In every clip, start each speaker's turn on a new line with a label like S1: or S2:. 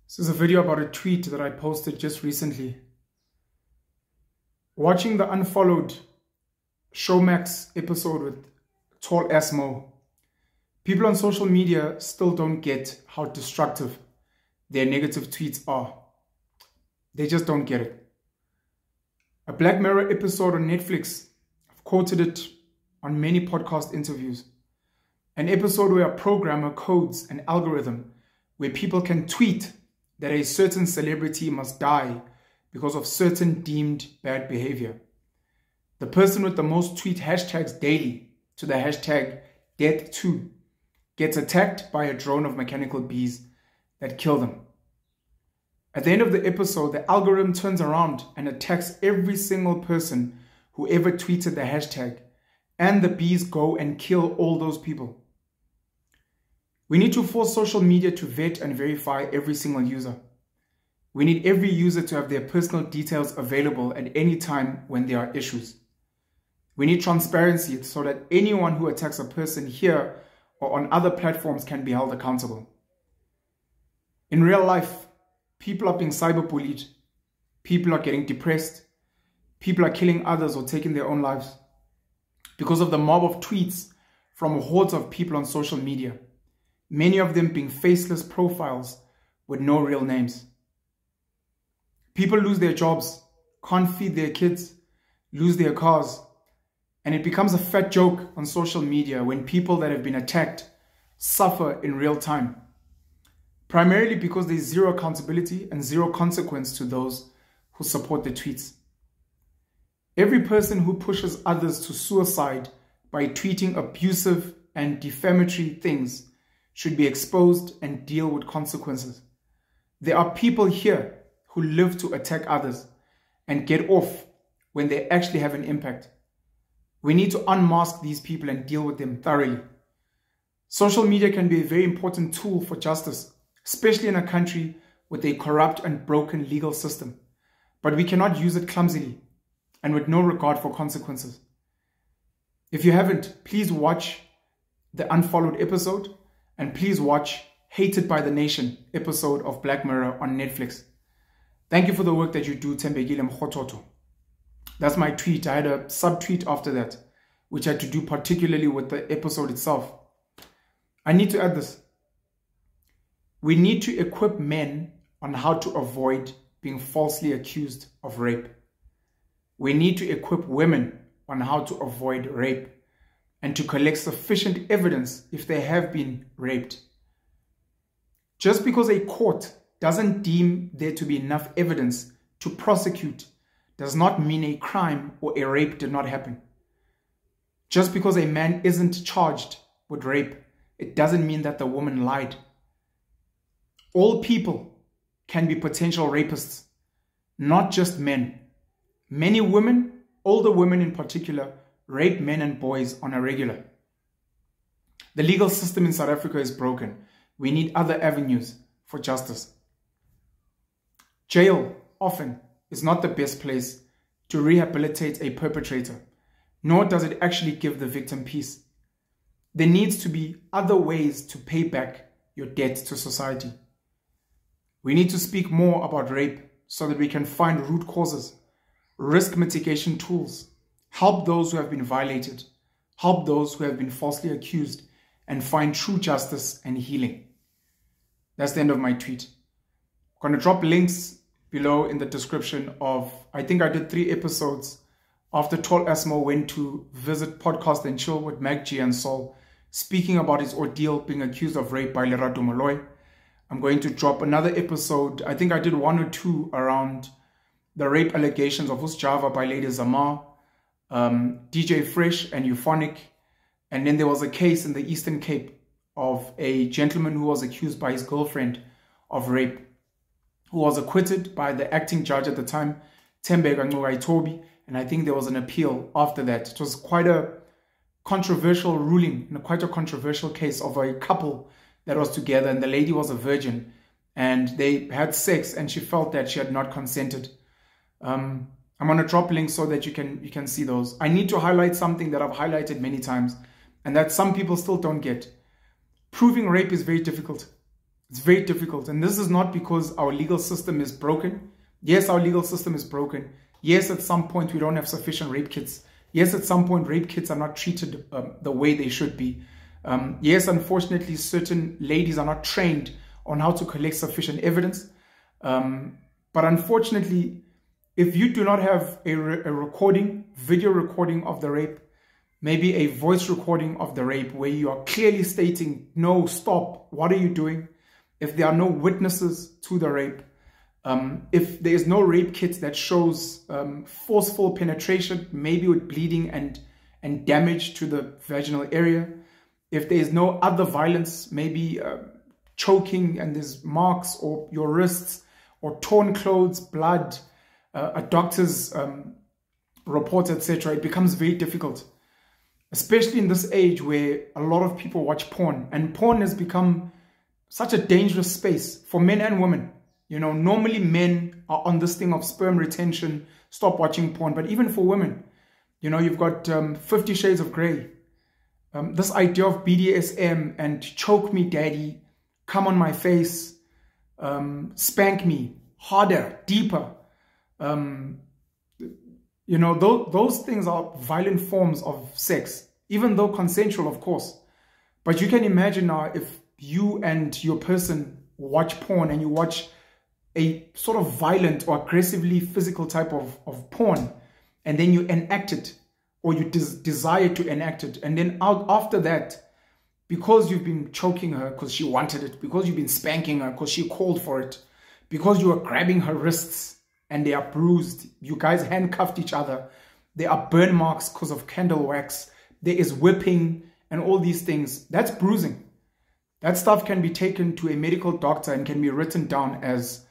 S1: This is a video about a tweet that I posted just recently. Watching the Unfollowed Showmax episode with Tall Asmo, people on social media still don't get how destructive their negative tweets are. They just don't get it. A Black Mirror episode on Netflix, I've quoted it on many podcast interviews. An episode where a programmer codes an algorithm where people can tweet that a certain celebrity must die because of certain deemed bad behavior. The person with the most tweet hashtags daily to the hashtag #death2 gets attacked by a drone of mechanical bees that kill them. At the end of the episode, the algorithm turns around and attacks every single person who ever tweeted the hashtag, and the bees go and kill all those people. We need to force social media to vet and verify every single user. We need every user to have their personal details available at any time when there are issues. We need transparency so that anyone who attacks a person here or on other platforms can be held accountable. In real life, people are being cyberbullied, people are getting depressed, people are killing others or taking their own lives because of the mob of tweets from hordes of people on social media, many of them being faceless profiles with no real names. People lose their jobs, can't feed their kids, lose their cars, and it becomes a fat joke on social media when people that have been attacked suffer in real time, primarily because there's zero accountability and zero consequence to those who support the tweets. Every person who pushes others to suicide by tweeting abusive and defamatory things should be exposed and deal with consequences. There are people here who live to attack others and get off when they actually have an impact. We need to unmask these people and deal with them thoroughly. Social media can be a very important tool for justice, especially in a country with a corrupt and broken legal system. But we cannot use it clumsily and with no regard for consequences. If you haven't, please watch the Unfollowed episode, and please watch Hated by the Nation episode of Black Mirror on Netflix. Thank you for the work that you do, Thembekile Mrototo. That's my tweet. I had a sub-tweet after that, which had to do particularly with the episode itself. I need to add this. We need to equip men on how to avoid being falsely accused of rape. We need to equip women on how to avoid rape and to collect sufficient evidence if they have been raped. Just because a court doesn't deem there to be enough evidence to prosecute does not mean a crime or a rape did not happen. Just because a man isn't charged with rape, it doesn't mean that the woman lied. All people can be potential rapists, not just men. Many women, older women in particular, rape men and boys on a regular. The legal system in South Africa is broken. We need other avenues for justice. Jail often is not the best place to rehabilitate a perpetrator, nor does it actually give the victim peace. There needs to be other ways to pay back your debt to society. We need to speak more about rape so that we can find root causes, risk mitigation tools, help those who have been violated, help those who have been falsely accused, and find true justice and healing. That's the end of my tweet. I'm going to drop links below in the description of, I think I did 3 episodes after Tall Asmo went to visit Podcast and Chill with Mag G and Sol, speaking about his ordeal being accused of rape by Lerato Molloy. I'm going to drop another episode, I think I did 1 or 2 around the rape allegations of Sjava by Lady Zamar, DJ Fresh and Euphonik. And then there was a case in the Eastern Cape of a gentleman who was accused by his girlfriend of rape, who was acquitted by the acting judge at the time, Thembekile, and I think there was an appeal after that. It was quite a controversial ruling and quite a controversial case of a couple that was together, and the lady was a virgin and they had sex and she felt that she had not consented. I'm going to drop links so that you can see those. I need to highlight something that I've highlighted many times and that some people still don't get. Proving rape is very difficult. It's very difficult. And this is not because our legal system is broken. Yes, our legal system is broken. Yes, at some point we don't have sufficient rape kits. Yes, at some point rape kits are not treated the way they should be. Yes, unfortunately, certain ladies are not trained on how to collect sufficient evidence. But unfortunately, if you do not have a recording, video recording of the rape, maybe a voice recording of the rape where you are clearly stating, no, stop, what are you doing? If there are no witnesses to the rape, if there is no rape kit that shows forceful penetration, maybe with bleeding and damage to the vaginal area, if there is no other violence, maybe choking and there's marks or your wrists or torn clothes, blood, a doctor's report, etc., it becomes very difficult. Especially in this age where a lot of people watch porn, and porn has become such a dangerous space for men and women. You know, normally men are on this thing of sperm retention, stop watching porn, but even for women, you know, you've got 50 Shades of Grey. This idea of BDSM and choke me, daddy, come on my face, spank me, harder, deeper. You know, those things are violent forms of sex, even though consensual, of course. But you can imagine now if you and your person watch porn and you watch a sort of violent or aggressively physical type of porn, and then you enact it, or you desire to enact it, and then after that, because you've been choking her because she wanted it, because you've been spanking her because she called for it, because you are grabbing her wrists and they are bruised, you guys handcuffed each other, there are burn marks because of candle wax, there is whipping and all these things, that's bruising. That stuff can be taken to a medical doctor and can be written down as,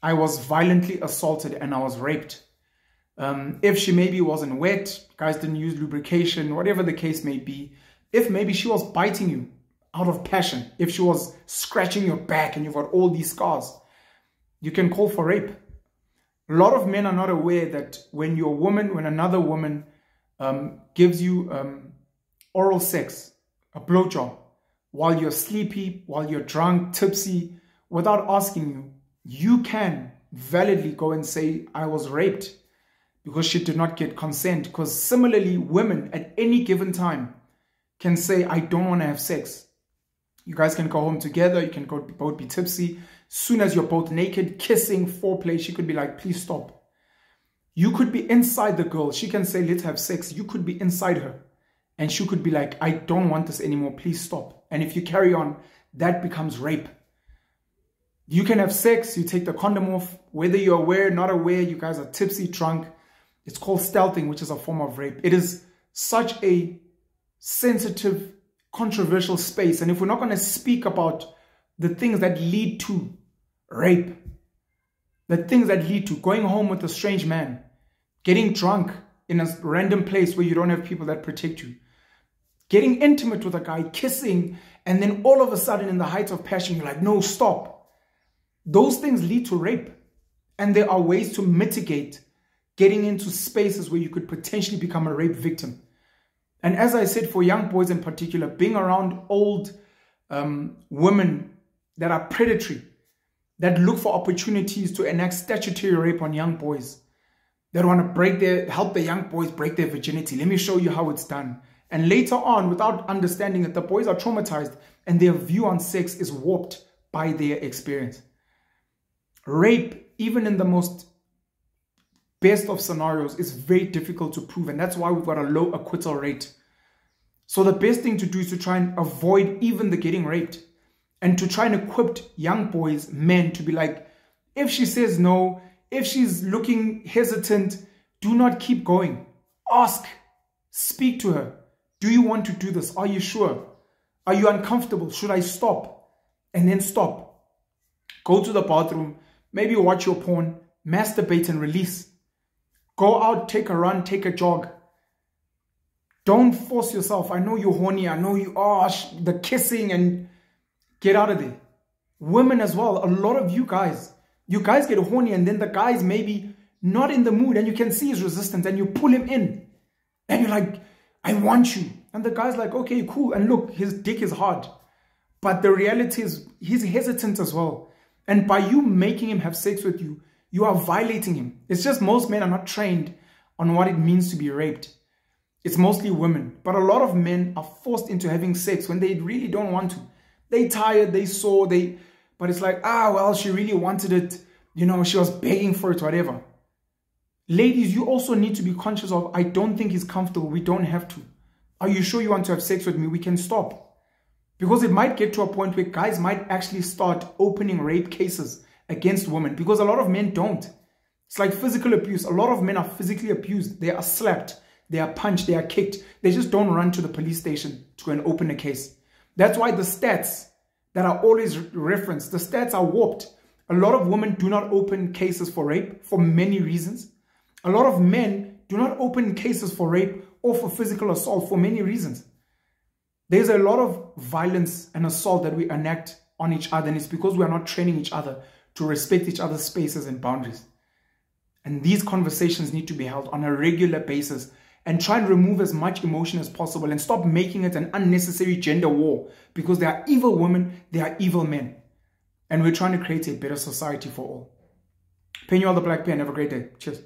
S1: I was violently assaulted and I was raped. If she maybe wasn't wet, guys didn't use lubrication, whatever the case may be. If maybe she was biting you out of passion, if she was scratching your back and you've got all these scars, you can call for rape. A lot of men are not aware that when another woman gives you oral sex, a blowjob, while you're sleepy, while you're drunk, tipsy, without asking you, you can validly go and say, I was raped because she did not get consent. Because similarly, women at any given time can say, I don't want to have sex. You guys can go home together. You can both be tipsy. Soon as you're both naked, kissing, foreplay, she could be like, please stop. You could be inside the girl. She can say, let's have sex. You could be inside her. And she could be like, I don't want this anymore. Please stop. And if you carry on, that becomes rape. You can have sex. You take the condom off. Whether you're aware, not aware, you guys are tipsy, drunk. It's called stealthing, which is a form of rape. It is such a sensitive, controversial space. And if we're not going to speak about the things that lead to rape, the things that lead to going home with a strange man, getting drunk in a random place where you don't have people that protect you, getting intimate with a guy, kissing, and then all of a sudden in the height of passion, you're like, no, stop. Those things lead to rape. And there are ways to mitigate getting into spaces where you could potentially become a rape victim. And as I said, for young boys in particular, being around old women that are predatory, that look for opportunities to enact statutory rape on young boys, that want to help the young boys break their virginity. Let me show you how it's done. And later on, without understanding it, the boys are traumatized and their view on sex is warped by their experience. Rape, even in the most best of scenarios, is very difficult to prove, and that's why we've got a low acquittal rate. So the best thing to do is to try and avoid even the getting raped, and to try and equip young boys, men, to be like, if she says no, if she's looking hesitant, do not keep going. Ask, speak to her. Do you want to do this? Are you sure? Are you uncomfortable? Should I stop? And then stop. Go to the bathroom, maybe watch your porn, masturbate and release. Go out, take a run, take a jog. Don't force yourself. I know you're horny. I know you are the kissing, and get out of there. Women as well. A lot of you guys get horny and then the guy's maybe not in the mood and you can see he's resistant and you pull him in and you're like, I want you. And the guy's like, okay, cool. And look, his dick is hard. But the reality is he's hesitant as well. And by you making him have sex with you, you are violating him. It's just most men are not trained on what it means to be raped. It's mostly women. But a lot of men are forced into having sex when they really don't want to. They tired, they sore, but it's like, well, she really wanted it. You know, she was begging for it, whatever. Ladies, you also need to be conscious of, I don't think he's comfortable. We don't have to. Are you sure you want to have sex with me? We can stop. Because it might get to a point where guys might actually start opening rape cases against women. Because a lot of men don't. It's like physical abuse. A lot of men are physically abused. They are slapped. They are punched. They are kicked. They just don't run to the police station to go and open a case. That's why the stats that are always referenced, the stats are warped. A lot of women do not open cases for rape for many reasons. A lot of men do not open cases for rape or for physical assault for many reasons. There's a lot of violence and assault that we enact on each other, and it's because we are not training each other to respect each other's spaces and boundaries. And these conversations need to be held on a regular basis, and try and remove as much emotion as possible and stop making it an unnecessary gender war, because there are evil women, there are evil men. And we're trying to create a better society for all. Penuel the Black Pen, have a great day. Cheers.